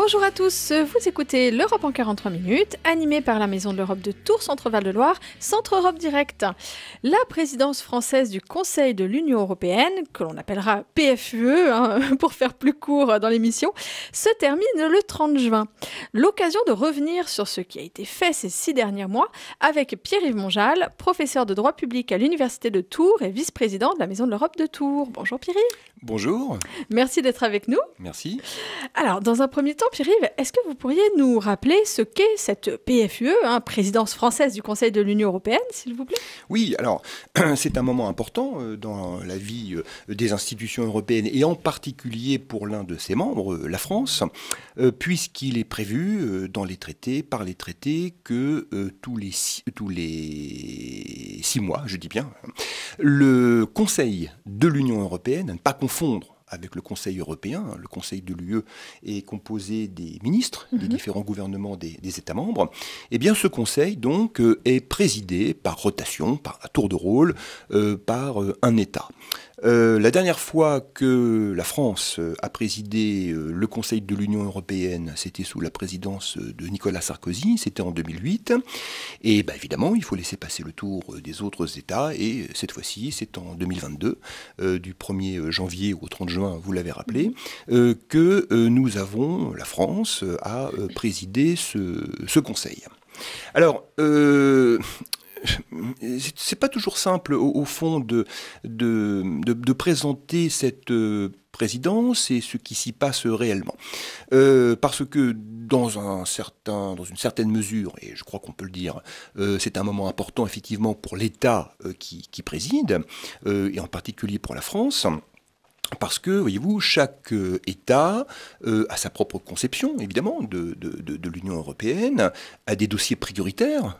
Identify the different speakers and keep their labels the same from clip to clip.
Speaker 1: Bonjour à tous, vous écoutez l'Europe en 43 minutes, animée par la Maison de l'Europe de Tours, Centre-Val de Loire, Centre Europe Direct. La présidence française du Conseil de l'Union européenne, que l'on appellera PFUE pour faire plus court dans l'émission, se termine le 30 juin. L'occasion de revenir sur ce qui a été fait ces 6 derniers mois avec Pierre-Yves Monjal, professeur de droit public à l'Université de Tours et vice-président de la Maison de l'Europe de Tours. Bonjour Pierre-Yves.
Speaker 2: Bonjour.
Speaker 1: Merci d'être avec nous.
Speaker 2: Merci.
Speaker 1: Alors, dans un premier temps, Pierre-Yves, est-ce que vous pourriez nous rappeler ce qu'est cette PFUE, présidence française du Conseil de l'Union européenne, s'il vous plaît?
Speaker 2: Oui, alors, c'est un moment important dans la vie des institutions européennes, et en particulier pour l'un de ses membres, la France, puisqu'il est prévu dans les traités, par les traités, que tous les 6 mois, je dis bien, le Conseil de l'Union européenne, à ne pas confondre avec le Conseil européen, le Conseil de l'UE est composé des ministres des différents gouvernements des États membres, et bien ce Conseil donc est présidé par rotation, par un tour de rôle, par un État. La dernière fois que la France a présidé le Conseil de l'Union européenne, c'était sous la présidence de Nicolas Sarkozy, c'était en 2008. Et évidemment, il faut laisser passer le tour des autres États. Et cette fois-ci, c'est en 2022, du 1er janvier au 30 juin, vous l'avez rappelé, que nous avons, la France, à présider ce Conseil. Alors, c'est pas toujours simple au fond de présenter cette présidence et ce qui s'y passe réellement. Parce que dans une certaine mesure, et je crois qu'on peut le dire, c'est un moment important effectivement pour l'État qui préside, et en particulier pour la France. Parce que, voyez-vous, chaque État a sa propre conception, évidemment, de l'Union européenne, a des dossiers prioritaires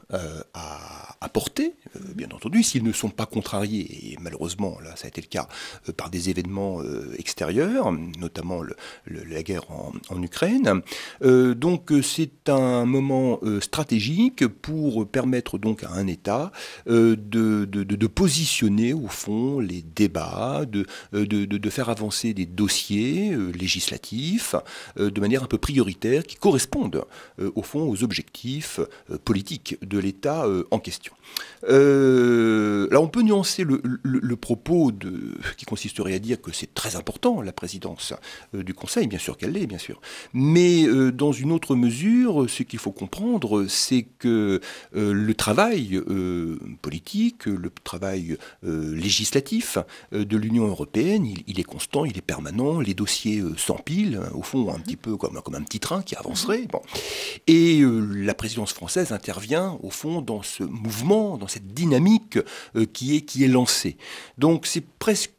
Speaker 2: à porter, bien entendu, s'ils ne sont pas contrariés, et malheureusement, là, ça a été le cas, par des événements extérieurs, notamment la guerre en Ukraine. Donc, c'est un moment stratégique pour permettre donc à un État de positionner, au fond, les débats, de faire avancer des dossiers législatifs de manière un peu prioritaire qui correspondent au fond aux objectifs politiques de l'État en question. Là, on peut nuancer le propos qui consisterait à dire que c'est très important la présidence du Conseil, bien sûr qu'elle l'est, bien sûr. Mais dans une autre mesure, ce qu'il faut comprendre, c'est que le travail politique, le travail législatif de l'Union européenne, il est constant, il est permanent, les dossiers s'empilent, au fond un petit peu comme un petit train qui avancerait. Bon. Et la présidence française intervient au fond dans ce mouvement, dans cette dynamique qui est lancée. Donc c'est presque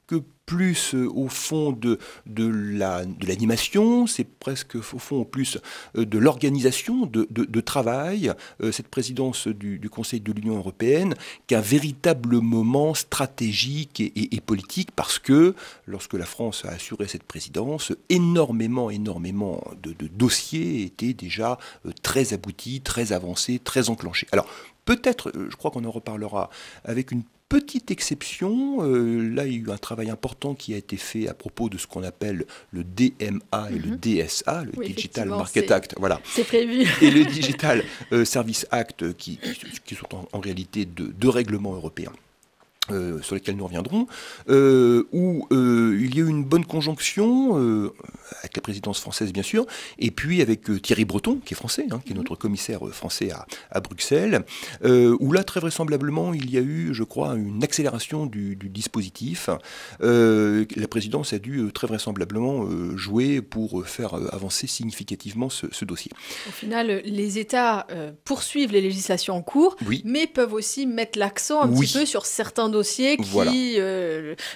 Speaker 2: plus au fond de l'animation, c'est presque au fond plus de l'organisation de travail, cette présidence du Conseil de l'Union européenne, qu'un véritable moment stratégique et politique, parce que lorsque la France a assuré cette présidence, énormément de dossiers étaient déjà très aboutis, très avancés, très enclenchés. Alors peut-être, je crois qu'on en reparlera, avec une petite exception, là il y a eu un travail important qui a été fait à propos de ce qu'on appelle le DMA et le DSA, le Digital Market Act, voilà.
Speaker 1: C'est prévu.
Speaker 2: Et le Digital Service Act, qui sont en réalité deux règlements européens. Sur lesquels nous reviendrons, où il y a eu une bonne conjonction avec la présidence française bien sûr, et puis avec Thierry Breton, qui est français, qui est notre commissaire français à Bruxelles, où là très vraisemblablement il y a eu, je crois, une accélération du dispositif. La présidence a dû très vraisemblablement jouer pour faire avancer significativement ce dossier.
Speaker 1: Au final, les États poursuivent les législations en cours,
Speaker 2: oui,
Speaker 1: mais peuvent aussi mettre l'accent un petit peu sur certains dossiers qui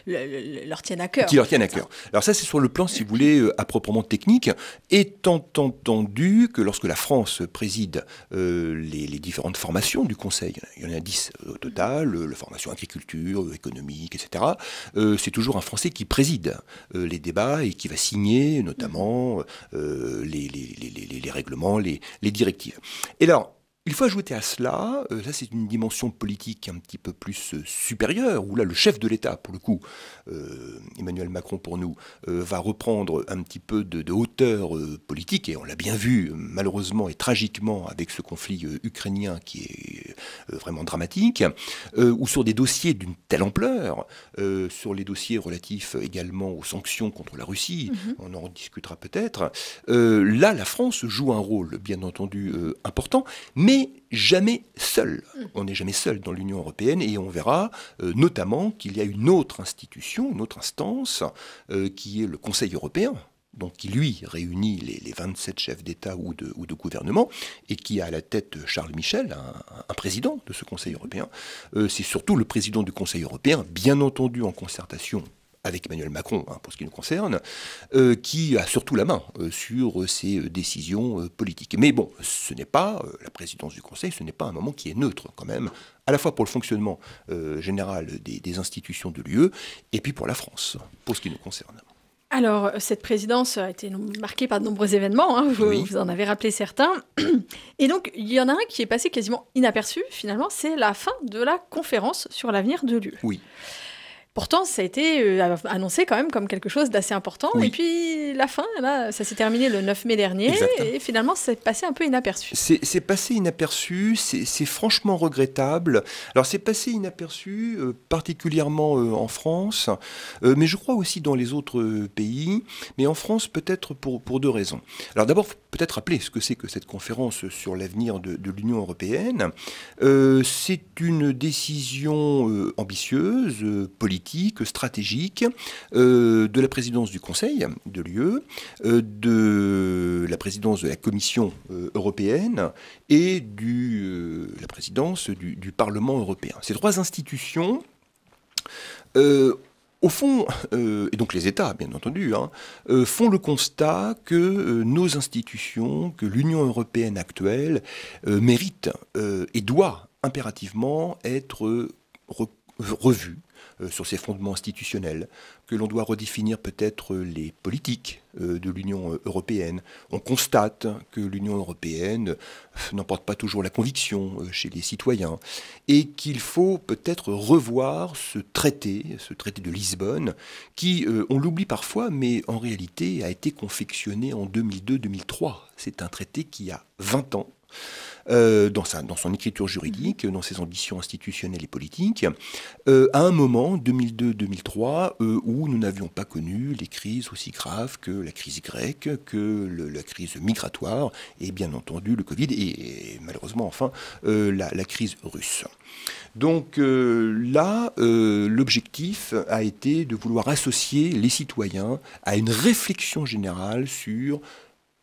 Speaker 1: leur tiennent à cœur.
Speaker 2: Qui leur tiennent à cœur. Alors ça, c'est sur le plan, si vous voulez, à proprement technique, étant entendu que lorsque la France préside les différentes formations du Conseil, il y en a 10 au total, la formation agriculture, économique, etc., c'est toujours un Français qui préside les débats et qui va signer notamment les règlements, les directives. Et alors, Il faut ajouter à cela, ça c'est une dimension politique un petit peu plus supérieure, où là le chef de l'État, pour le coup, Emmanuel Macron pour nous, va reprendre un petit peu de hauteur politique, et on l'a bien vu malheureusement et tragiquement avec ce conflit ukrainien qui est vraiment dramatique, ou sur des dossiers d'une telle ampleur, sur les dossiers relatifs également aux sanctions contre la Russie, on en discutera peut-être, là la France joue un rôle bien entendu important, mais jamais seul. On n'est jamais seul dans l'Union européenne et on verra notamment qu'il y a une autre institution, une autre instance qui est le Conseil européen, donc qui lui réunit les 27 chefs d'État ou de gouvernement et qui a à la tête Charles Michel, un président de ce Conseil européen. C'est surtout le président du Conseil européen, bien entendu en concertation avec Emmanuel Macron, pour ce qui nous concerne, qui a surtout la main sur ces décisions politiques. Mais bon, ce n'est pas, la présidence du Conseil, ce n'est pas un moment qui est neutre quand même, à la fois pour le fonctionnement général des institutions de l'UE, et puis pour la France, pour ce qui nous concerne.
Speaker 1: Alors, cette présidence a été marquée par de nombreux événements, vous en avez rappelé certains. Et donc, il y en a un qui est passé quasiment inaperçu, finalement, c'est la fin de la conférence sur l'avenir de l'UE.
Speaker 2: Oui.
Speaker 1: Pourtant, ça a été annoncé quand même comme quelque chose d'assez important. Oui. Et puis, la fin, là, ça s'est terminé le 9 mai dernier. Exactement. Et finalement, c'est passé un peu inaperçu.
Speaker 2: C'est passé inaperçu, c'est franchement regrettable. Alors, c'est passé inaperçu, particulièrement en France, mais je crois aussi dans les autres pays. Mais en France, peut-être pour deux raisons. Alors, d'abord, peut-être rappeler ce que c'est que cette conférence sur l'avenir de l'Union européenne. C'est une décision ambitieuse, politique, stratégique, de la présidence du Conseil de l'UE, de la présidence de la Commission européenne et la présidence du Parlement européen. Ces trois institutions, au fond, et donc les États, bien entendu, font le constat que nos institutions, que l'Union européenne actuelle mérite et doit impérativement être revue sur ses fondements institutionnels, que l'on doit redéfinir peut-être les politiques de l'Union européenne. On constate que l'Union européenne n'emporte pas toujours la conviction chez les citoyens et qu'il faut peut-être revoir ce traité de Lisbonne, qui, on l'oublie parfois, mais en réalité a été confectionné en 2002-2003. C'est un traité qui a 20 ans. Dans son écriture juridique, dans ses ambitions institutionnelles et politiques, à un moment, 2002-2003, où nous n'avions pas connu les crises aussi graves que la crise grecque, que la crise migratoire, et bien entendu le Covid, et malheureusement, enfin, la crise russe. Donc là, l'objectif a été de vouloir associer les citoyens à une réflexion générale sur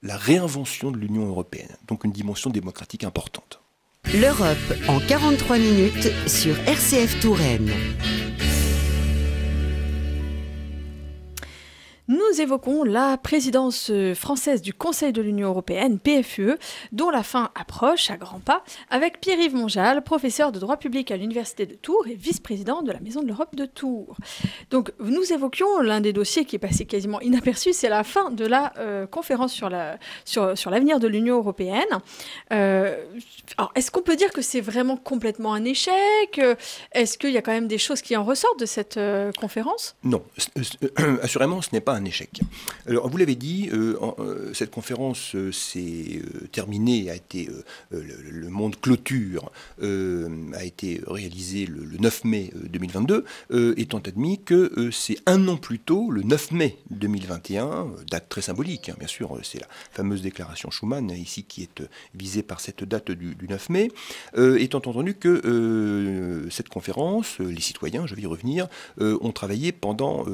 Speaker 2: la réinvention de l'Union européenne, donc une dimension démocratique importante.
Speaker 3: L'Europe en 43 minutes sur RCF Touraine.
Speaker 1: Nous évoquons la présidence française du Conseil de l'Union européenne, PFUE, dont la fin approche à grands pas, avec Pierre-Yves Monjal, professeur de droit public à l'Université de Tours et vice-président de la Maison de l'Europe de Tours. Donc, nous évoquions l'un des dossiers qui est passé quasiment inaperçu, c'est la fin de la conférence sur l'avenir de l'Union européenne. Alors, est-ce qu'on peut dire que c'est vraiment complètement un échec ? Est-ce qu'il y a quand même des choses qui en ressortent de cette conférence ?
Speaker 2: Non, assurément, ce n'est pas un échec. Alors, vous l'avez dit, cette conférence s'est terminée, le monde clôture a été réalisé le 9 mai 2022, étant admis que c'est un an plus tôt, le 9 mai 2021, date très symbolique, bien sûr, c'est la fameuse déclaration Schuman, ici, qui est visée par cette date du 9 mai, étant entendu que cette conférence, les citoyens, je vais y revenir, ont travaillé pendant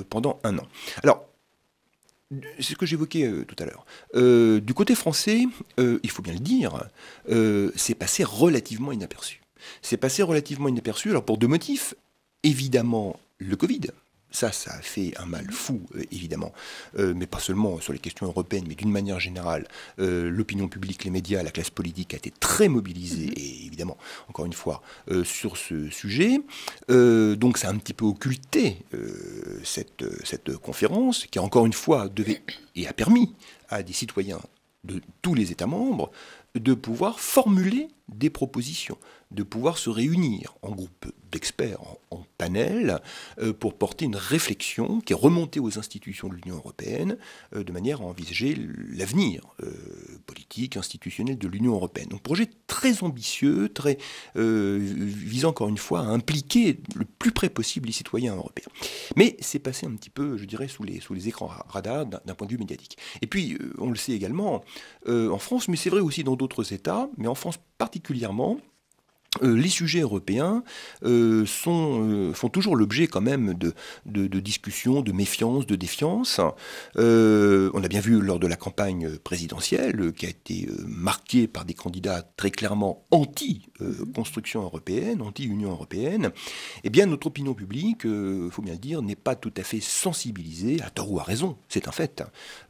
Speaker 2: un an. Alors, c'est ce que j'évoquais tout à l'heure. Du côté français, il faut bien le dire, c'est passé relativement inaperçu. C'est passé relativement inaperçu, alors pour deux motifs. Évidemment, le Covid. Ça a fait un mal fou, évidemment, mais pas seulement sur les questions européennes, mais d'une manière générale, l'opinion publique, les médias, la classe politique a été très mobilisée, et évidemment, encore une fois, sur ce sujet. Donc ça a un petit peu occulté cette conférence, qui encore une fois devait et a permis à des citoyens de tous les États membres de pouvoir formuler des propositions, de pouvoir se réunir en groupe d'experts, en panel, pour porter une réflexion qui est remontée aux institutions de l'Union européenne de manière à envisager l'avenir politique, institutionnel de l'Union européenne. Donc projet très ambitieux, très visant encore une fois à impliquer le plus près possible les citoyens européens. Mais c'est passé un petit peu, je dirais, sous les écrans radars d'un point de vue médiatique. Et puis, on le sait également, en France, mais c'est vrai aussi dans d'autres États, mais en France particulièrement, les sujets européens font toujours l'objet quand même de discussions, de méfiance, de défiance. On a bien vu lors de la campagne présidentielle qui a été marquée par des candidats très clairement anti-construction européenne, anti-Union européenne. Eh bien, notre opinion publique, il faut bien le dire, n'est pas tout à fait sensibilisée, à tort ou à raison, c'est un fait,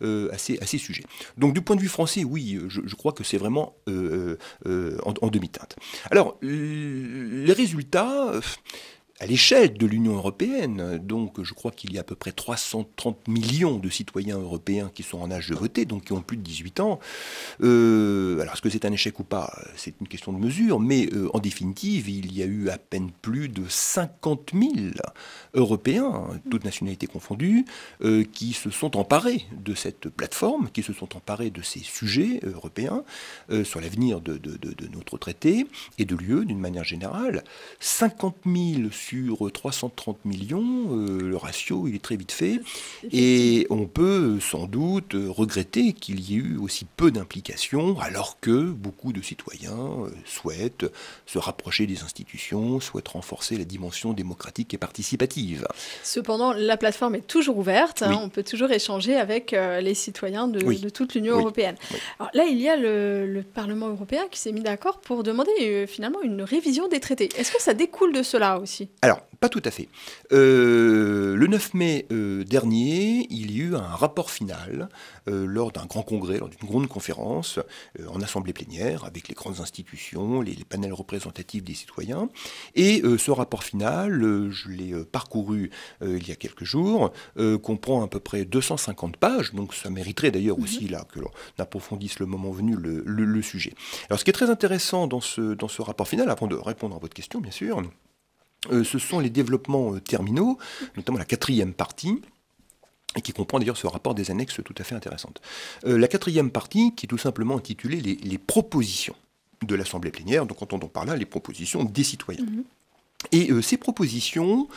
Speaker 2: à ces sujets. Donc, du point de vue français, oui, je crois que c'est vraiment en demi-teinte. Alors, les résultats, à l'échelle de l'Union européenne, donc je crois qu'il y a à peu près 330 millions de citoyens européens qui sont en âge de voter, donc qui ont plus de 18 ans. Alors est-ce que c'est un échec ou pas? C'est une question de mesure, mais en définitive, il y a eu à peine plus de 50 000 Européens, toutes nationalités confondues, qui se sont emparés de cette plateforme, qui se sont emparés de ces sujets européens sur l'avenir de notre traité et de l'UE d'une manière générale. 50 000 sur 330 millions, le ratio il est très vite fait, et on peut sans doute regretter qu'il y ait eu aussi peu d'implications, alors que beaucoup de citoyens souhaitent se rapprocher des institutions, souhaitent renforcer la dimension démocratique et participative.
Speaker 1: Cependant, la plateforme est toujours ouverte,
Speaker 2: oui.
Speaker 1: On peut toujours échanger avec les citoyens de toute l'Union européenne.
Speaker 2: Oui.
Speaker 1: Alors là, il y a le Parlement européen qui s'est mis d'accord pour demander finalement une révision des traités. Est-ce que ça découle de cela aussi ?
Speaker 2: Alors, pas tout à fait. Le 9 mai dernier, il y a eu un rapport final lors d'un grand congrès, lors d'une grande conférence en assemblée plénière avec les grandes institutions, les panels représentatifs des citoyens. Et ce rapport final, je l'ai parcouru il y a quelques jours, comprend à peu près 250 pages, donc ça mériterait d'ailleurs aussi là, que l'on approfondisse le moment venu le sujet. Alors ce qui est très intéressant dans ce rapport final, avant de répondre à votre question bien sûr, ce sont les développements terminaux, notamment la 4e partie, et qui comprend d'ailleurs ce rapport des annexes tout à fait intéressantes. La 4e partie, qui est tout simplement intitulée les propositions de l'Assemblée plénière, donc entendons par là les propositions des citoyens. Et ces propositions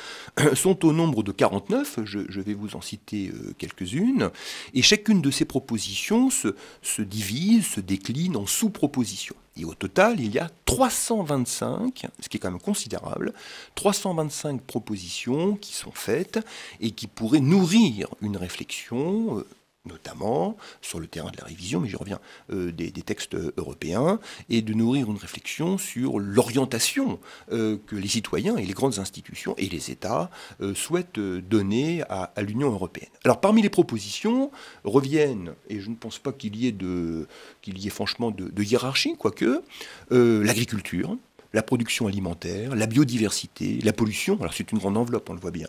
Speaker 2: sont au nombre de 49, je vais vous en citer quelques-unes, et chacune de ces propositions se divise, se décline en sous-propositions. Et au total, il y a 325, ce qui est quand même considérable, 325 propositions qui sont faites et qui pourraient nourrir une réflexion notamment sur le terrain de la révision, mais j'y reviens, des textes européens, et de nourrir une réflexion sur l'orientation que les citoyens et les grandes institutions et les États souhaitent donner à l'Union européenne. Alors parmi les propositions reviennent, et je ne pense pas qu'il y ait franchement de hiérarchie, quoique, l'agriculture, la production alimentaire, la biodiversité, la pollution. Alors c'est une grande enveloppe, on le voit bien.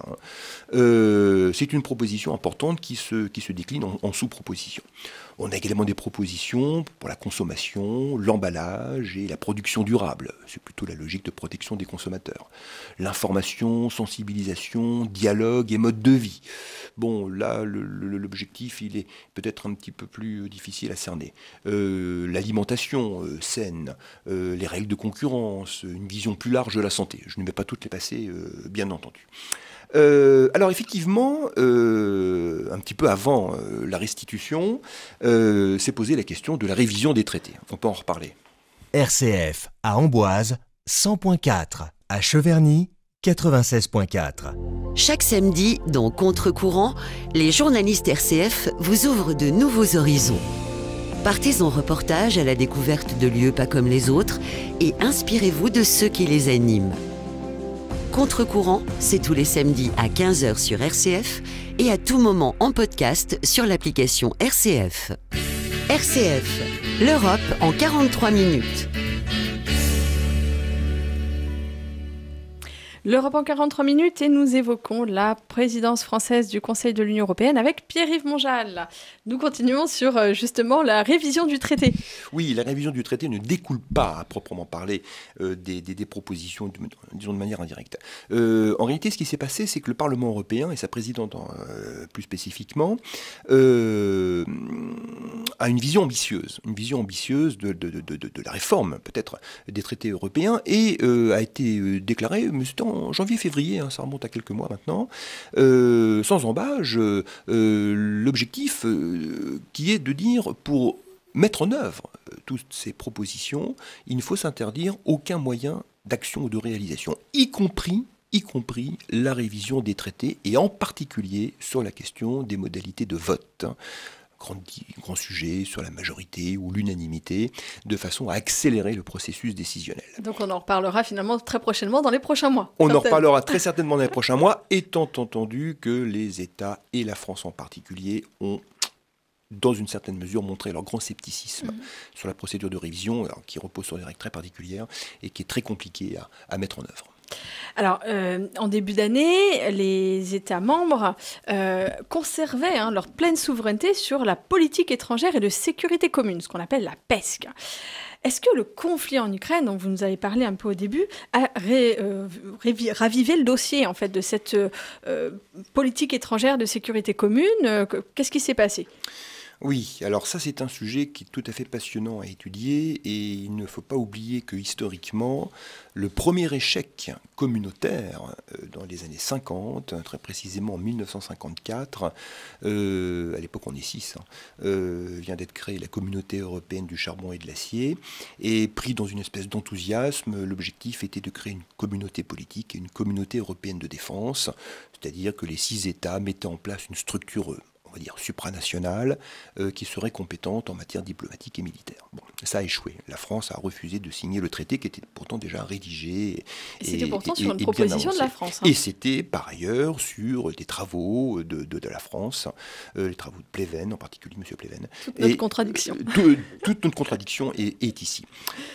Speaker 2: C'est une proposition importante qui se décline en sous-propositions. On a également des propositions pour la consommation, l'emballage et la production durable. C'est plutôt la logique de protection des consommateurs. L'information, sensibilisation, dialogue et mode de vie. Bon, là, l'objectif, il est peut-être un petit peu plus difficile à cerner. L'alimentation saine, les règles de concurrence, une vision plus large de la santé. Je ne vais pas toutes les passer, bien entendu. Alors effectivement, un petit peu avant la restitution, s'est posée la question de la révision des traités. On peut en reparler.
Speaker 4: RCF à Amboise, 100.4, à Cheverny, 96.4.
Speaker 3: Chaque samedi, dans Contre-courant, les journalistes RCF vous ouvrent de nouveaux horizons. Partez en reportage à la découverte de lieux pas comme les autres et inspirez-vous de ceux qui les animent. Contre-courant, c'est tous les samedis à 15h sur RCF et à tout moment en podcast sur l'application RCF. RCF, l'Europe en 43 minutes.
Speaker 1: L'Europe en 43 minutes et nous évoquons la présidence française du Conseil de l'Union européenne avec Pierre-Yves Monjal. Nous continuons sur justement la révision du traité.
Speaker 2: Oui, la révision du traité ne découle pas à proprement parler des propositions, disons de manière indirecte. En réalité, ce qui s'est passé, c'est que le Parlement européen et sa présidente plus spécifiquement a une vision ambitieuse de la réforme peut-être des traités européens et a été déclarée, mais c'était en janvier-février, ça remonte à quelques mois maintenant, sans embâche, l'objectif qui est de dire pour mettre en œuvre toutes ces propositions, il ne faut s'interdire aucun moyen d'action ou de réalisation, y compris la révision des traités et en particulier sur la question des modalités de vote. Grand sujet sur la majorité ou l'unanimité, de façon à accélérer le processus décisionnel.
Speaker 1: Donc on en reparlera finalement très prochainement dans les prochains mois.
Speaker 2: On en reparlera très certainement dans les prochains mois, étant entendu que les États, et la France en particulier, ont dans une certaine mesure montré leur grand scepticisme sur la procédure de révision, qui repose sur des règles très particulières et qui est très compliquée à mettre en œuvre.
Speaker 1: Alors, en début d'année, les États membres conservaient leur pleine souveraineté sur la politique étrangère et de sécurité commune, ce qu'on appelle la PESC. Est-ce que le conflit en Ukraine, dont vous nous avez parlé un peu au début, a ravivé le dossier en fait, de cette politique étrangère de sécurité commune? Qu'est-ce qui s'est passé ?
Speaker 2: Oui, alors ça c'est un sujet qui est tout à fait passionnant à étudier et il ne faut pas oublier que historiquement, le premier échec communautaire dans les années 50, très précisément en 1954, à l'époque on est 6, vient d'être créée la Communauté européenne du charbon et de l'acier et pris dans une espèce d'enthousiasme, l'objectif était de créer une communauté politique et une communauté européenne de défense, c'est-à-dire que les 6 États mettaient en place une structure on va dire supranationale, qui serait compétente en matière diplomatique et militaire. Bon, ça a échoué. La France a refusé de signer le traité qui était pourtant déjà rédigé.
Speaker 1: Et c'était pourtant sur une proposition de la France.
Speaker 2: Et c'était par ailleurs sur des travaux de la France, les travaux de Pleven, en particulier M. Pleven.
Speaker 1: Toute notre contradiction.
Speaker 2: Toute notre contradiction est ici.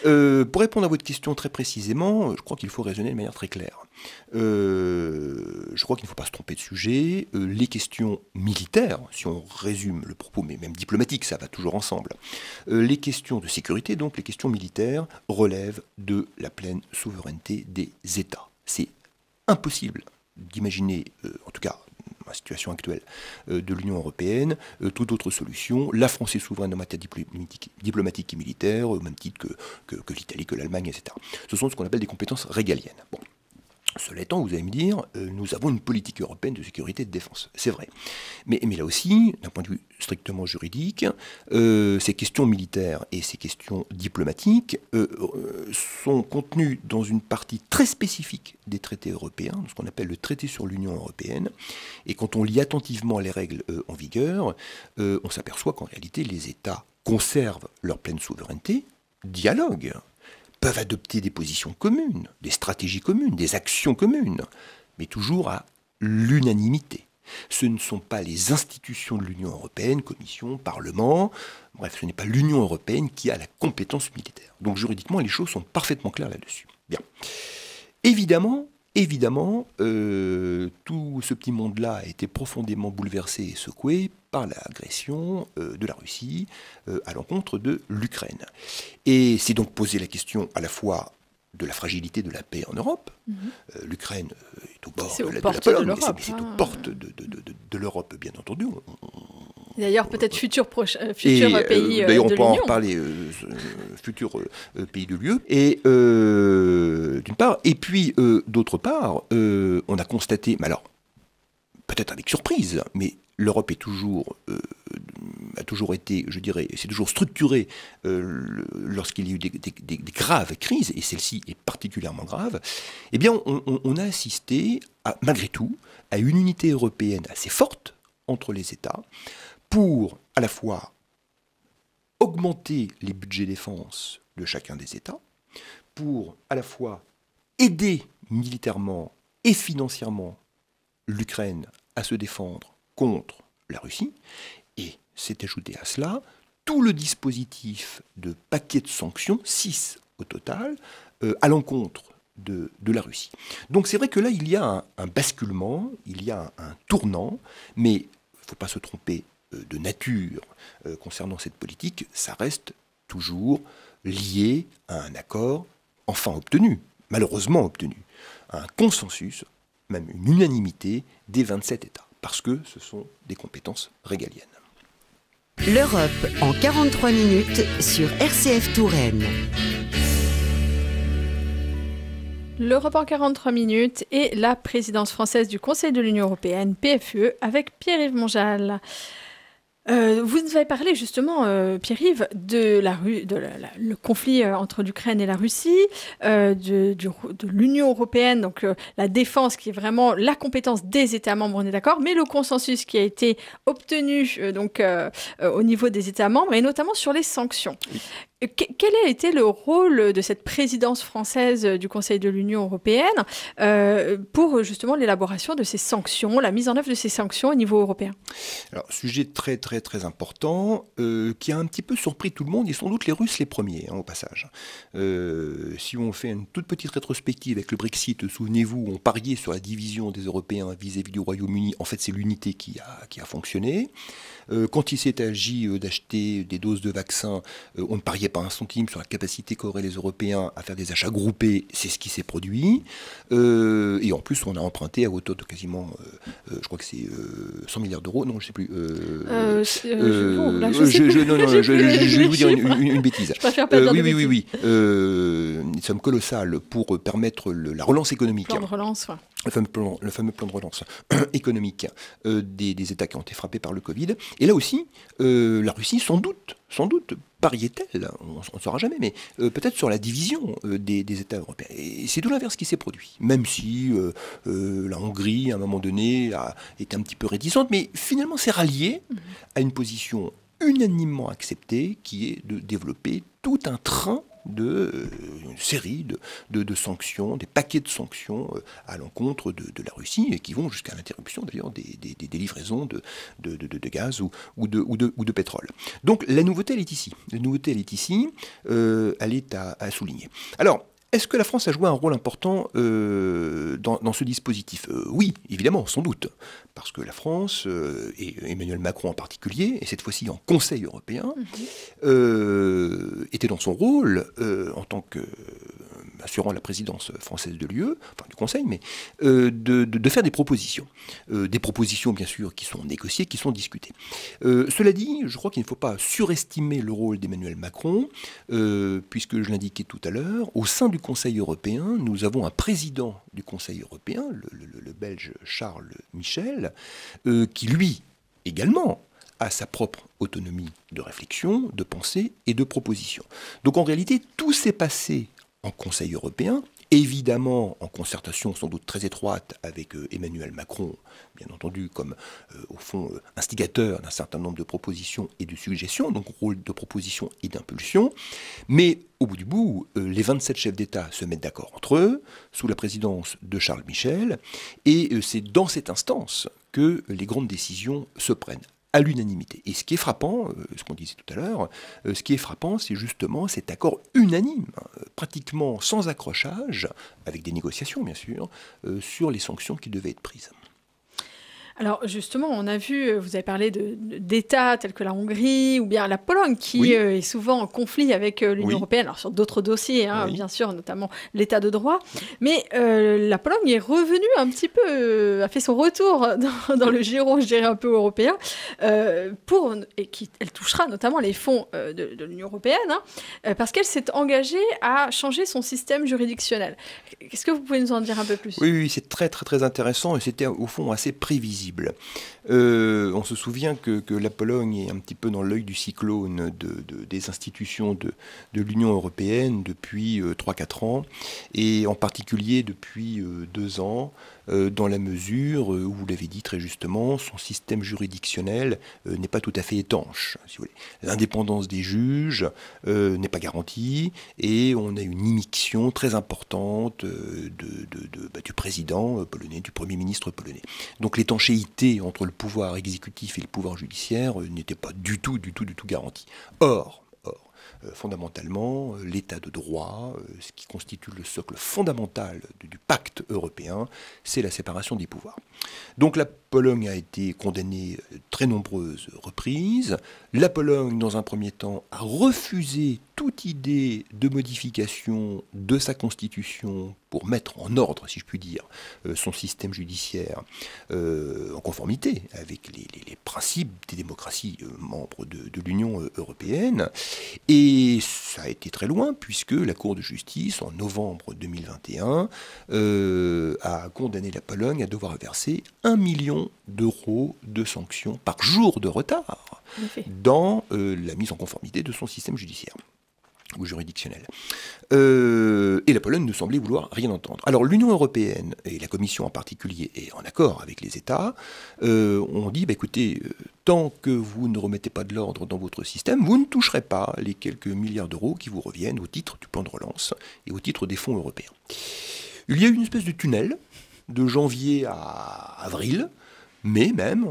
Speaker 2: Pour répondre à votre question très précisément, je crois qu'il faut raisonner de manière très claire. Je crois qu'il ne faut pas se tromper de sujet. Les questions militaires, si on résume le propos, mais même diplomatique, ça va toujours ensemble. Les questions de sécurité, donc les questions militaires, relèvent de la pleine souveraineté des États. C'est impossible d'imaginer, en tout cas dans la situation actuelle de l'Union européenne, toute autre solution. La France est souveraine en matière diplomatique et militaire, au même titre que l'Italie, que l'Allemagne, etc. Ce sont ce qu'on appelle des compétences régaliennes. Bon. Cela étant, vous allez me dire, nous avons une politique européenne de sécurité et de défense. C'est vrai. Mais là aussi, d'un point de vue strictement juridique, ces questions militaires et ces questions diplomatiques sont contenues dans une partie très spécifique des traités européens, ce qu'on appelle le traité sur l'Union européenne. Et quand on lit attentivement les règles en vigueur, on s'aperçoit qu'en réalité, les États conservent leur pleine souveraineté, dialoguent, peuvent adopter des positions communes, des stratégies communes, des actions communes, mais toujours à l'unanimité. Ce ne sont pas les institutions de l'Union européenne, Commission, Parlement, bref, ce n'est pas l'Union européenne qui a la compétence militaire. Donc juridiquement, les choses sont parfaitement claires là-dessus. Bien. Évidemment, tout ce petit monde-là a été profondément bouleversé et secoué par l'agression de la Russie à l'encontre de l'Ukraine. Et c'est donc posé la question à la fois de la fragilité de la paix en Europe. L'Ukraine est au bord de la Pologne, mais c'est aux portes de l'Europe, bien entendu.
Speaker 1: D'ailleurs, peut-être futur pays de l'Union.
Speaker 2: D'ailleurs, on peut en reparler, futur pays de l'UE. Et d'une part, et puis d'autre part, on a constaté, mais alors, peut-être avec surprise, mais l'Europe a toujours été, je dirais, c'est toujours structuré lorsqu'il y a eu des graves crises, et celle-ci est particulièrement grave, eh bien on a assisté, malgré tout, à une unité européenne assez forte entre les États pour, à la fois, augmenter les budgets défense de chacun des États, pour, à la fois, aider militairement et financièrement l'Ukraine à se défendre contre la Russie, et s'est ajouté à cela tout le dispositif de paquet de sanctions, 6 au total, à l'encontre de la Russie. Donc c'est vrai que là, il y a un basculement, il y a un tournant, mais il ne faut pas se tromper de nature concernant cette politique, ça reste toujours lié à un accord enfin obtenu, malheureusement obtenu, à un consensus, même une unanimité des 27 États, parce que ce sont des compétences régaliennes.
Speaker 3: L'Europe en 43 minutes sur RCF Touraine.
Speaker 1: L'Europe en 43 minutes et la présidence française du Conseil de l'Union européenne, PFUE, avec Pierre-Yves Monjal. Vous nous avez parlé justement, Pierre-Yves, de le conflit entre l'Ukraine et la Russie, de l'Union européenne, donc la défense qui est vraiment la compétence des États membres, on est d'accord, mais le consensus qui a été obtenu au niveau des États membres, et notamment sur les sanctions. Oui. Quel a été le rôle de cette présidence française du Conseil de l'Union européenne pour justement l'élaboration de ces sanctions, la mise en œuvre de ces sanctions au niveau européen?
Speaker 2: Alors, sujet très très très important qui a un petit peu surpris tout le monde et sans doute les Russes les premiers au passage. Si on fait une toute petite rétrospective avec le Brexit, souvenez-vous, on pariait sur la division des Européens vis-à-vis du Royaume-Uni. En fait, c'est l'unité qui a fonctionné. Quand il s'est agi d'acheter des doses de vaccins, on ne pariait pas un centime sur la capacité qu'auraient les Européens à faire des achats groupés, c'est ce qui s'est produit. Et en plus, on a emprunté à hauteur de quasiment, je crois que c'est 100 milliards d'euros, non, je ne sais plus. Je vais vous dire une bêtise.
Speaker 1: Je préfère pas dire
Speaker 2: oui. Une somme colossale pour permettre la relance économique.
Speaker 1: Plan de relance, ouais.
Speaker 2: Le fameux plan de relance économique des États qui ont été frappés par le Covid. Et là aussi, la Russie, sans doute, pariait-elle, on ne saura jamais, mais peut-être sur la division des États européens. Et c'est tout l'inverse qui s'est produit. Même si la Hongrie, à un moment donné, a été un petit peu réticente, mais finalement s'est ralliée à une position unanimement acceptée qui est de développer tout un train une série de sanctions, des paquets de sanctions à l'encontre de la Russie et qui vont jusqu'à l'interruption d'ailleurs des livraisons de gaz ou de pétrole. Donc la nouveauté elle est ici. Elle est à souligner. Alors, est-ce que la France a joué un rôle important dans ce dispositif ? Oui, évidemment, sans doute. Parce que la France, et Emmanuel Macron en particulier, et cette fois-ci en Conseil européen, était dans son rôle en tant que assurant la présidence française de l'UE, enfin du Conseil, mais de faire des propositions. Des propositions, bien sûr, qui sont négociées, qui sont discutées. Cela dit, je crois qu'il ne faut pas surestimer le rôle d'Emmanuel Macron, puisque je l'indiquais tout à l'heure, au sein du Conseil européen, nous avons un président du Conseil européen, le Belge Charles Michel, qui lui, également, a sa propre autonomie de réflexion, de pensée et de proposition. Donc en réalité, tout s'est passé en Conseil européen, évidemment en concertation sans doute très étroite avec Emmanuel Macron, bien entendu comme au fond instigateur d'un certain nombre de propositions et de suggestions, donc rôle de proposition et d'impulsion, mais au bout du bout, les 27 chefs d'État se mettent d'accord entre eux, sous la présidence de Charles Michel, et c'est dans cette instance que les grandes décisions se prennent à l'unanimité. Et ce qui est frappant, ce qu'on disait tout à l'heure, c'est justement cet accord unanime, pratiquement sans accrochage, avec des négociations bien sûr, sur les sanctions qui devaient être prises.
Speaker 1: Alors justement, on a vu, vous avez parlé d'États tels que la Hongrie ou bien la Pologne qui est souvent en conflit avec l'Union européenne, alors sur d'autres dossiers, bien sûr, notamment l'État de droit. Mais la Pologne est revenue un petit peu, a fait son retour dans le giron, je dirais, un peu européen, elle touchera notamment les fonds de l'Union européenne, parce qu'elle s'est engagée à changer son système juridictionnel. Est-ce que vous pouvez nous en dire un peu plus ?
Speaker 2: Oui, c'est très très très intéressant et c'était au fond assez prévisible. On se souvient que la Pologne est un petit peu dans l'œil du cyclone des institutions de l'Union européenne depuis 3-4 ans, et en particulier depuis 2 ans, dans la mesure où, vous l'avez dit très justement, son système juridictionnel n'est pas tout à fait étanche. Si vous voulez. L'indépendance des juges n'est pas garantie, et on a une immixtion très importante du président polonais, du Premier ministre polonais. Donc l'étanchéité entre le pouvoir exécutif et le pouvoir judiciaire n'était pas du tout garantie. Or, fondamentalement l'état de droit, ce qui constitue le socle fondamental du pacte européen, c'est la séparation des pouvoirs. Donc la Pologne a été condamnée très nombreuses reprises. La Pologne, dans un premier temps, a refusé toute idée de modification de sa constitution pour mettre en ordre, si je puis dire, son système judiciaire en conformité avec les principes des démocraties membres de l'Union européenne. Et ça a été très loin, puisque la Cour de justice, en novembre 2021, a condamné la Pologne à devoir verser 1 million d'euros de sanctions par jour de retard dans la mise en conformité de son système judiciaire ou juridictionnel. Et la Pologne ne semblait vouloir rien entendre. Alors l'Union européenne, et la Commission en particulier, est en accord avec les États, ont dit, écoutez, tant que vous ne remettez pas de l'ordre dans votre système, vous ne toucherez pas les quelques milliards d'euros qui vous reviennent au titre du plan de relance et au titre des fonds européens. Il y a eu une espèce de tunnel de janvier à avril, mais même,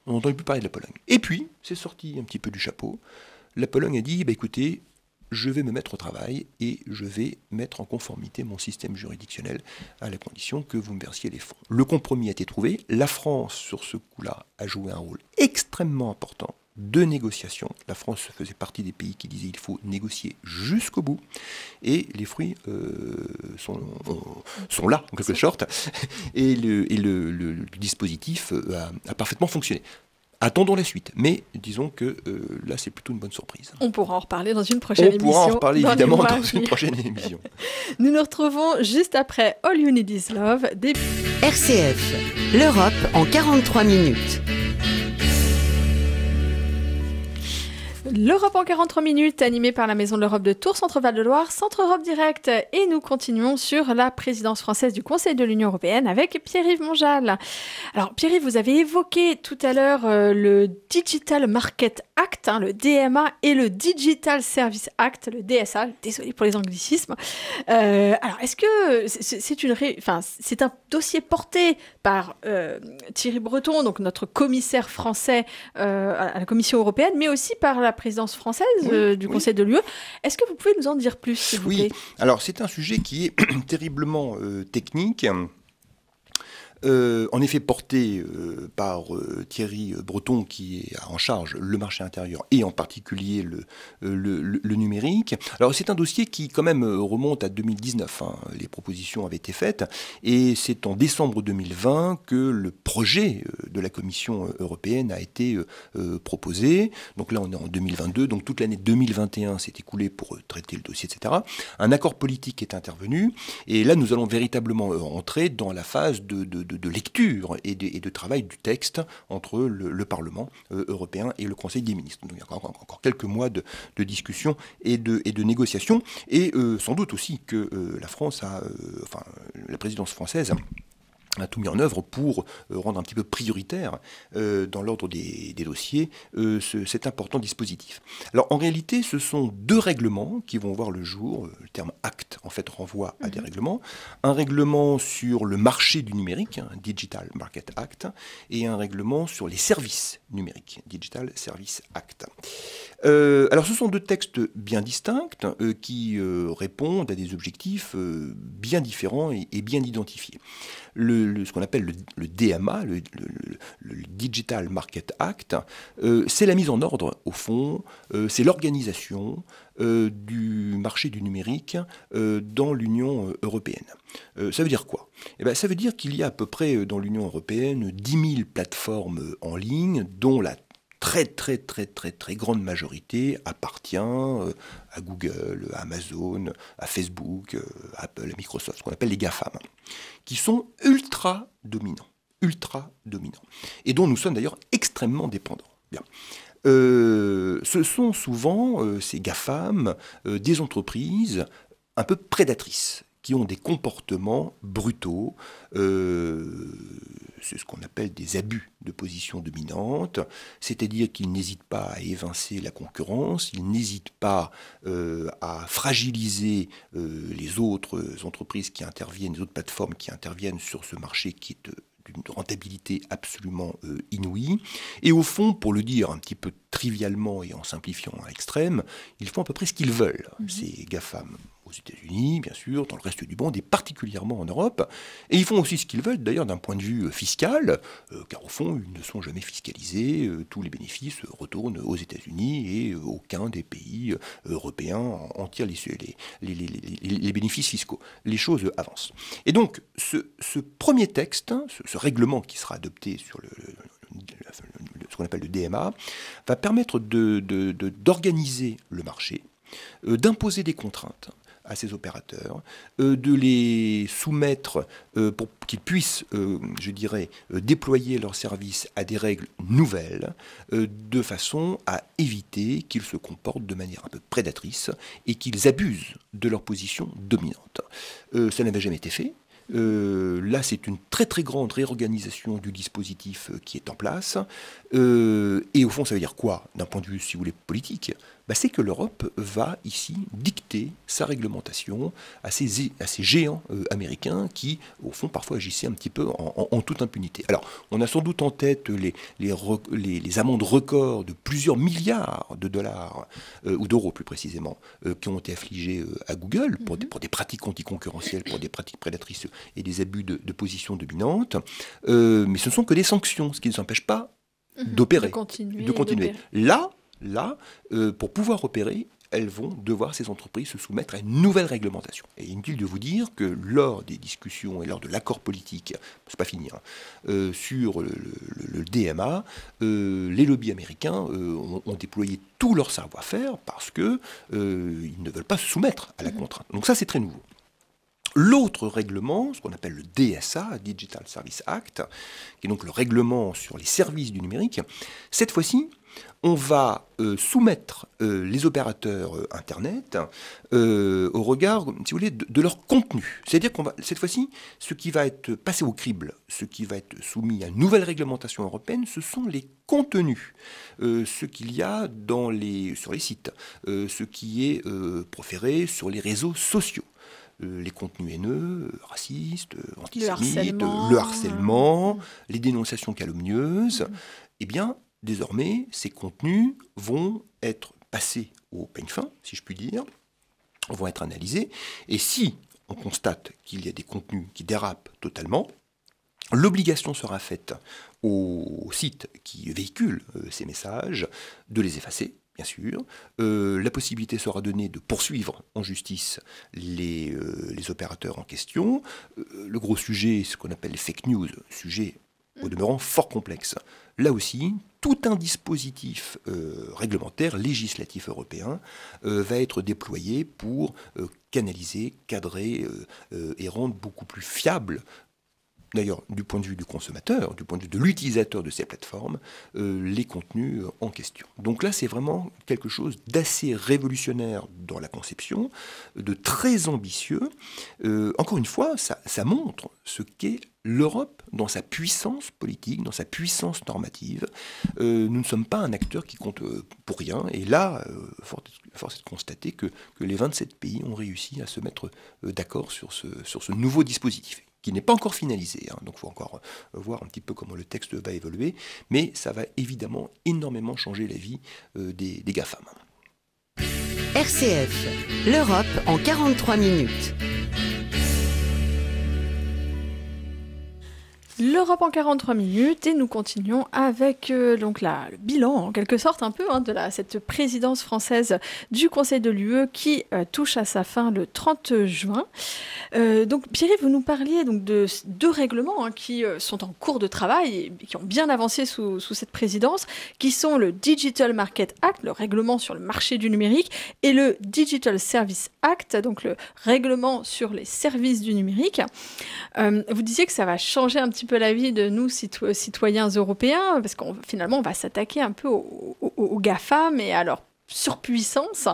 Speaker 2: on n'entendait plus parler de la Pologne. Et puis, c'est sorti un petit peu du chapeau, la Pologne a dit, écoutez, je vais me mettre au travail et je vais mettre en conformité mon système juridictionnel à la condition que vous me versiez les fonds. Le compromis a été trouvé. La France, sur ce coup-là, a joué un rôle extrêmement important de négociation. La France faisait partie des pays qui disaient qu'il faut négocier jusqu'au bout. Et les fruits sont là, en quelque sorte. Et le dispositif a parfaitement fonctionné. Attendons la suite, mais disons que là, c'est plutôt une bonne surprise.
Speaker 1: On pourra en reparler dans une prochaine émission.
Speaker 2: On pourra en reparler évidemment dans une prochaine émission.
Speaker 1: Nous nous retrouvons juste après All You Need Is Love.
Speaker 3: RCF, l'Europe en 43 minutes.
Speaker 1: L'Europe en 43 minutes, animée par la Maison de l'Europe de Tours, Centre-Val de Loire, Centre Europe Direct. Et nous continuons sur la présidence française du Conseil de l'Union européenne avec Pierre-Yves Monjal. Alors Pierre-Yves, vous avez évoqué tout à l'heure le Digital Market Act, le DMA, et le Digital Service Act, le DSA. Désolé pour les anglicismes. Alors, est-ce que c'est un dossier porté par Thierry Breton, donc notre commissaire français à la Commission européenne, mais aussi par la présidence française du Conseil de l'UE. Est-ce que vous pouvez nous en dire plus, s'il vous plaît ?
Speaker 2: Alors c'est un sujet qui est terriblement technique. En effet porté par Thierry Breton, qui est en charge le marché intérieur et en particulier le numérique. Alors c'est un dossier qui quand même remonte à 2019. Les propositions avaient été faites et c'est en décembre 2020 que le projet de la Commission européenne a été proposé. Donc là on est en 2022, donc toute l'année 2021 s'est écoulée pour traiter le dossier, etc. Un accord politique est intervenu et là nous allons véritablement entrer dans la phase de lecture et de travail du texte entre le Parlement européen et le Conseil des ministres. Donc il y a encore quelques mois de discussion et de négociation. Et sans doute aussi que la présidence française a tout mis en œuvre pour rendre un petit peu prioritaire dans l'ordre des dossiers cet important dispositif. Alors en réalité, ce sont deux règlements qui vont voir le jour. Le terme acte, en fait, renvoie à des règlements. Un règlement sur le marché du numérique, Digital Market Act, et un règlement sur les services numériques, Digital Service Act. Alors ce sont deux textes bien distincts qui répondent à des objectifs bien différents et bien identifiés. Ce qu'on appelle le DMA, le Digital Market Act, c'est la mise en ordre, au fond, c'est l'organisation du marché du numérique dans l'Union européenne. Ça veut dire quoi ? Ça veut dire qu'il y a à peu près dans l'Union européenne 10 000 plateformes en ligne, dont la très grande majorité appartient à Google, à Amazon, à Facebook, à Apple, à Microsoft, ce qu'on appelle les GAFAM, qui sont ultra dominants, et dont nous sommes d'ailleurs extrêmement dépendants. Bien. Ce sont souvent, ces GAFAM, des entreprises un peu prédatrices, qui ont des comportements brutaux, c'est ce qu'on appelle des abus de position dominante, c'est-à-dire qu'ils n'hésitent pas à évincer la concurrence, ils n'hésitent pas à fragiliser les autres entreprises qui interviennent, les autres plateformes qui interviennent sur ce marché qui est d'une rentabilité absolument inouïe. Et au fond, pour le dire un petit peu trivialement et en simplifiant à l'extrême, ils font à peu près ce qu'ils veulent. Ces GAFAM aux États-Unis, bien sûr, dans le reste du monde, et particulièrement en Europe. Et ils font aussi ce qu'ils veulent, d'ailleurs, d'un point de vue fiscal, car au fond, ils ne sont jamais fiscalisés. Tous les bénéfices retournent aux États-Unis et aucun des pays européens en tire les bénéfices fiscaux. Les choses avancent. Et donc, ce premier texte, ce règlement qui sera adopté sur ce qu'on appelle le DMA, va permettre d'organiser le marché, d'imposer des contraintes à ces opérateurs, de les soumettre pour qu'ils puissent, je dirais, déployer leurs services à des règles nouvelles, de façon à éviter qu'ils se comportent de manière un peu prédatrice et qu'ils abusent de leur position dominante. Ça n'avait jamais été fait. Là, c'est une très très grande réorganisation du dispositif qui est en place. Et au fond, ça veut dire quoi, d'un point de vue, si vous voulez, politique ? C'est que l'Europe va ici dicter sa réglementation à ces géants américains qui, au fond, parfois agissaient un petit peu en toute impunité. Alors, on a sans doute en tête les amendes records de plusieurs milliards de dollars, ou d'euros plus précisément, qui ont été affligées à Google pour des pratiques anticoncurrentielles, pour des pratiques prédatrices et des abus de position dominante. Mais ce ne sont que des sanctions, ce qui ne les empêche pas d'opérer, de continuer. Là, pour pouvoir opérer, elles vont devoir, ces entreprises, se soumettre à une nouvelle réglementation. Et inutile de vous dire que lors des discussions et lors de l'accord politique, c'est pas fini, sur le DMA, les lobbies américains ont déployé tout leur savoir-faire parce qu'ils ne veulent pas se soumettre à la contrainte. Donc ça, c'est très nouveau. L'autre règlement, ce qu'on appelle le DSA, Digital Service Act, qui est donc le règlement sur les services du numérique, cette fois-ci, on va soumettre les opérateurs Internet au regard, si vous voulez, de leur contenu. C'est-à-dire qu'on va, cette fois-ci, ce qui va être passé au crible, ce qui va être soumis à une nouvelle réglementation européenne, ce sont les contenus, ce qu'il y a sur les sites, ce qui est proféré sur les réseaux sociaux. Les contenus haineux, racistes, antisémites, le harcèlement, les dénonciations calomnieuses, eh bien, désormais, ces contenus vont être passés au peigne fin, si je puis dire, vont être analysés, et si on constate qu'il y a des contenus qui dérapent totalement, l'obligation sera faite aux sites qui véhiculent ces messages de les effacer, bien sûr. La possibilité sera donnée de poursuivre en justice les opérateurs en question. Le gros sujet, ce qu'on appelle les fake news, sujet au demeurant fort complexe. Là aussi, tout un dispositif réglementaire, législatif européen, va être déployé pour canaliser, cadrer et rendre beaucoup plus fiable, d'ailleurs du point de vue du consommateur, du point de vue de l'utilisateur de ces plateformes, les contenus en question. Donc là, c'est vraiment quelque chose d'assez révolutionnaire dans la conception, de très ambitieux. Encore une fois, ça montre ce qu'est l'Europe dans sa puissance politique, dans sa puissance normative. Nous ne sommes pas un acteur qui compte pour rien. Et là, force est de constater que les 27 pays ont réussi à se mettre d'accord sur ce nouveau dispositif, qui n'est pas encore finalisé, donc il faut encore voir un petit peu comment le texte va évoluer, mais ça va évidemment énormément changer la vie des GAFAM.
Speaker 3: RCF, l'Europe en 43 minutes.
Speaker 1: L'Europe en 43 minutes et nous continuons avec le bilan en quelque sorte un peu de cette présidence française du Conseil de l'UE qui touche à sa fin le 30 juin. Donc Pierre, vous nous parliez donc de deux règlements qui sont en cours de travail et qui ont bien avancé sous cette présidence, qui sont le Digital Market Act, le règlement sur le marché du numérique, et le Digital Service Act, donc le règlement sur les services du numérique. Vous disiez que ça va changer un petit peu la vie de nous, citoyens européens, parce qu'on finalement, on va s'attaquer un peu aux GAFAM et à leur surpuissance.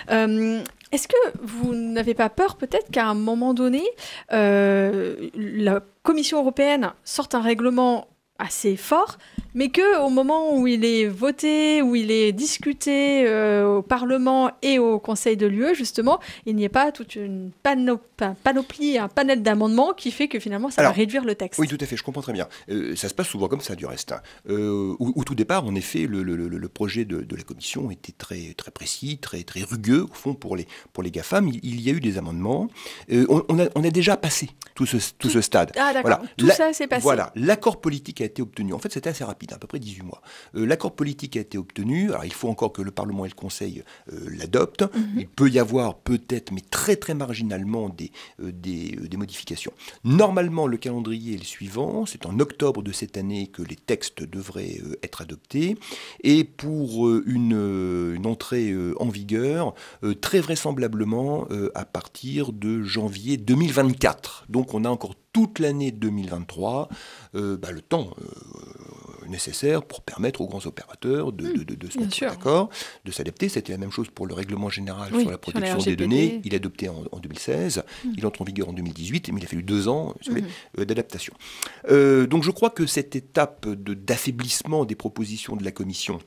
Speaker 1: Est-ce que vous n'avez pas peur peut-être qu'à un moment donné, la Commission européenne sorte un règlement assez fort, mais qu'au moment où il est voté, où il est discuté au Parlement et au Conseil de l'UE, justement, il n'y ait pas toute une panoplie, un panel d'amendements qui fait que finalement ça va réduire le texte.
Speaker 2: Oui, tout à fait, je comprends très bien. Ça se passe souvent comme ça, du reste. Au tout départ, en effet, le projet de la Commission était très, très précis, très, très rugueux, au fond, pour les GAFAM. Il y a eu des amendements. On a déjà passé tout ce stade.
Speaker 1: Ah d'accord,
Speaker 2: voilà.
Speaker 1: Tout ça s'est passé.
Speaker 2: Voilà, l'accord politique a été obtenu. En fait, c'était assez rapide, à peu près 18 mois. L'accord politique a été obtenu. Alors, il faut encore que le Parlement et le Conseil l'adoptent. Il peut y avoir peut-être, mais très très marginalement, des modifications. Normalement, le calendrier est le suivant. C'est en octobre de cette année que les textes devraient être adoptés. Et pour une entrée en vigueur, très vraisemblablement à partir de janvier 2024. Donc, on a encore toute l'année 2023, le temps nécessaire pour permettre aux grands opérateurs de se mettre d'accord, de s'adapter. C'était la même chose pour le règlement général sur la protection des données. Il est adopté en 2016, il entre en vigueur en 2018, mais il a fallu 2 ans d'adaptation. Donc je crois que cette étape d'affaiblissement des propositions de la Commission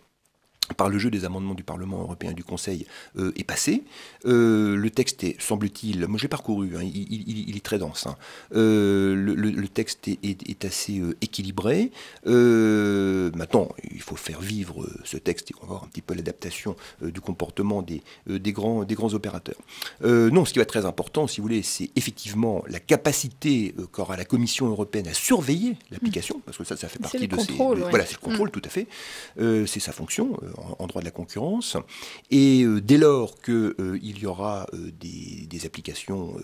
Speaker 2: par le jeu des amendements du Parlement européen et du Conseil est passé. Le texte est, semble-t-il, moi j'ai parcouru, il est très dense. Le texte est assez équilibré. Maintenant, il faut faire vivre ce texte et on va voir un petit peu l'adaptation du comportement des grands opérateurs. Non, ce qui va être très important, si vous voulez, c'est effectivement la capacité qu'aura la Commission européenne à surveiller l'application, parce que ça fait partie de ses... Voilà, c'est le contrôle, tout à fait. C'est sa fonction en droit de la concurrence, et dès lors qu'il y aura des applications,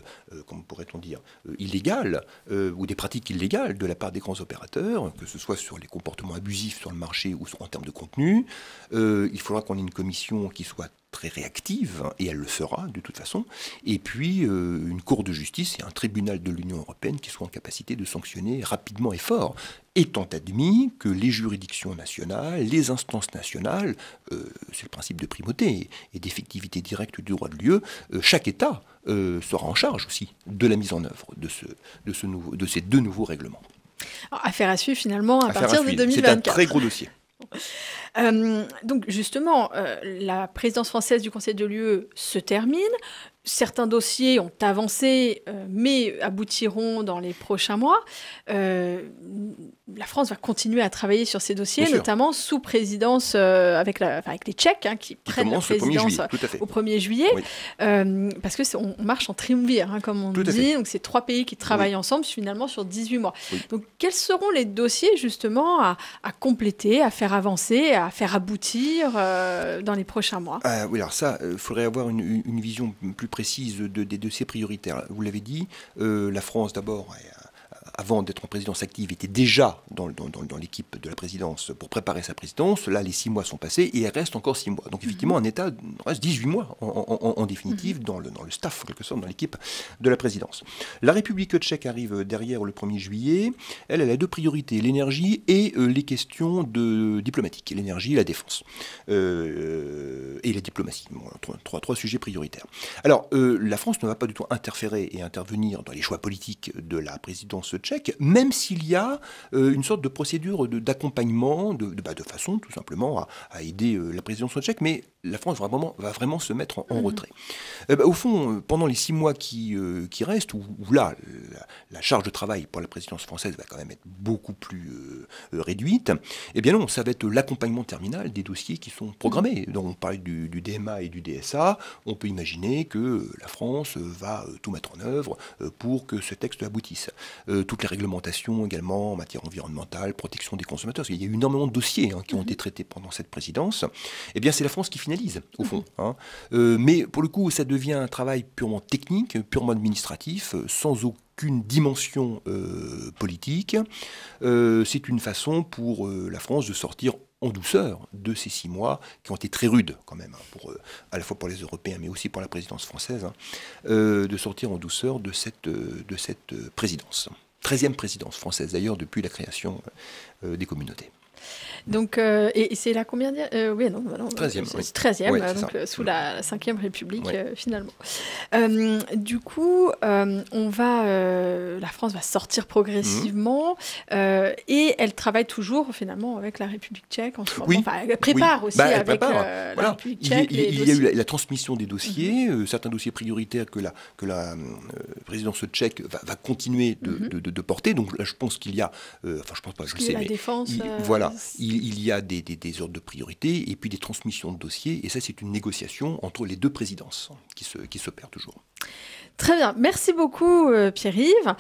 Speaker 2: comment pourrait-on dire, illégales, ou des pratiques illégales de la part des grands opérateurs, que ce soit sur les comportements abusifs sur le marché ou en termes de contenu, il faudra qu'on ait une commission qui soit très réactive, et elle le sera de toute façon, et puis une cour de justice et un tribunal de l'Union européenne qui soient en capacité de sanctionner rapidement et fort, étant admis que les juridictions nationales, les instances nationales, c'est le principe de primauté et d'effectivité directe du droit de l'UE, chaque État sera en charge aussi de la mise en œuvre de ces 2 nouveaux règlements.
Speaker 1: Alors, affaire à suivre finalement à partir de 2024.
Speaker 2: C'est un très gros dossier.
Speaker 1: Donc justement, la présidence française du Conseil de l'UE se termine. Certains dossiers ont avancé, mais aboutiront dans les prochains mois. La France va continuer à travailler sur ces dossiers, notamment sous présidence avec les Tchèques, qui prennent la présidence au 1er juillet, parce qu'on marche en triumvir, comme on dit. Donc c'est 3 pays qui travaillent ensemble finalement sur 18 mois. Donc quels seront les dossiers justement à compléter, à faire avancer, à faire aboutir dans les prochains mois?
Speaker 2: Oui, alors ça, il faudrait avoir une vision plus précise des dossiers prioritaires. Vous l'avez dit, la France d'abord, avant d'être en présidence active, était déjà dans l'équipe de la présidence pour préparer sa présidence. Là, les 6 mois sont passés et il reste encore 6 mois. Donc effectivement, un État reste 18 mois en définitive dans le staff, en quelque sorte, dans l'équipe de la présidence. La République tchèque arrive derrière le 1er juillet. Elle a 2 priorités, l'énergie et les questions diplomatiques. L'énergie et la défense. Et la diplomatie. Bon, 3 sujets prioritaires. Alors, la France ne va pas du tout interférer et intervenir dans les choix politiques de la présidence tchèque, même s'il y a une sorte de procédure d'accompagnement, de façon tout simplement à aider la présidence tchèque, mais la France va vraiment se mettre en retrait. Au fond, pendant les 6 mois qui restent, où là, la charge de travail pour la présidence française va quand même être beaucoup plus réduite, eh bien non, ça va être l'accompagnement terminal des dossiers qui sont programmés. Donc on parle du DMA et du DSA, on peut imaginer que la France va tout mettre en œuvre pour que ce texte aboutisse. Toutes les réglementations également en matière environnementale, protection des consommateurs, parce qu'il y a eu énormément de dossiers qui ont été traités pendant cette présidence. Eh bien c'est la France qui finalise, au fond. Mais pour le coup, ça devient un travail purement technique, purement administratif, sans aucune dimension politique. C'est une façon pour la France de sortir en douceur de ces 6 mois qui ont été très rudes quand même, à la fois pour les Européens mais aussi pour la présidence française, de sortir en douceur de cette présidence. 13e présidence française d'ailleurs depuis la création des communautés.
Speaker 1: Donc, et c'est la combien oui, non,
Speaker 2: 13e.
Speaker 1: C'est
Speaker 2: Oui.
Speaker 1: 13e,
Speaker 2: Ouais, c'est
Speaker 1: donc
Speaker 2: ça.
Speaker 1: sous la 5e République,
Speaker 2: Ouais.
Speaker 1: finalement. Du coup, la France va sortir progressivement et elle travaille toujours, finalement, avec la République tchèque en ce moment.
Speaker 2: Oui.
Speaker 1: Enfin, elle prépare aussi
Speaker 2: Elle
Speaker 1: avec
Speaker 2: prépare.
Speaker 1: la
Speaker 2: Voilà.
Speaker 1: République
Speaker 2: Il
Speaker 1: tchèque.
Speaker 2: y a eu la transmission des dossiers, certains dossiers prioritaires que la présidence tchèque va continuer de porter. Donc là, je pense qu'il y a, enfin je pense pas, je le sais,
Speaker 1: la
Speaker 2: mais
Speaker 1: défense.
Speaker 2: il y a des ordres de priorité et puis des transmissions de dossiers. Et ça, c'est une négociation entre les deux présidences qui s'opère toujours.
Speaker 1: Très bien, merci beaucoup Pierre-Yves.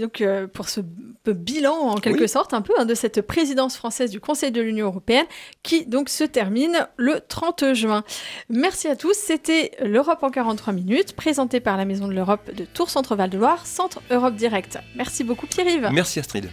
Speaker 1: Donc, pour ce bilan en quelque sorte un peu de cette présidence française du Conseil de l'Union européenne qui donc se termine le 30 juin. Merci à tous, c'était l'Europe en 43 minutes présenté par la Maison de l'Europe de Tours Centre Val de Loire, Centre Europe Direct. Merci beaucoup Pierre-Yves.
Speaker 2: Merci Astrid.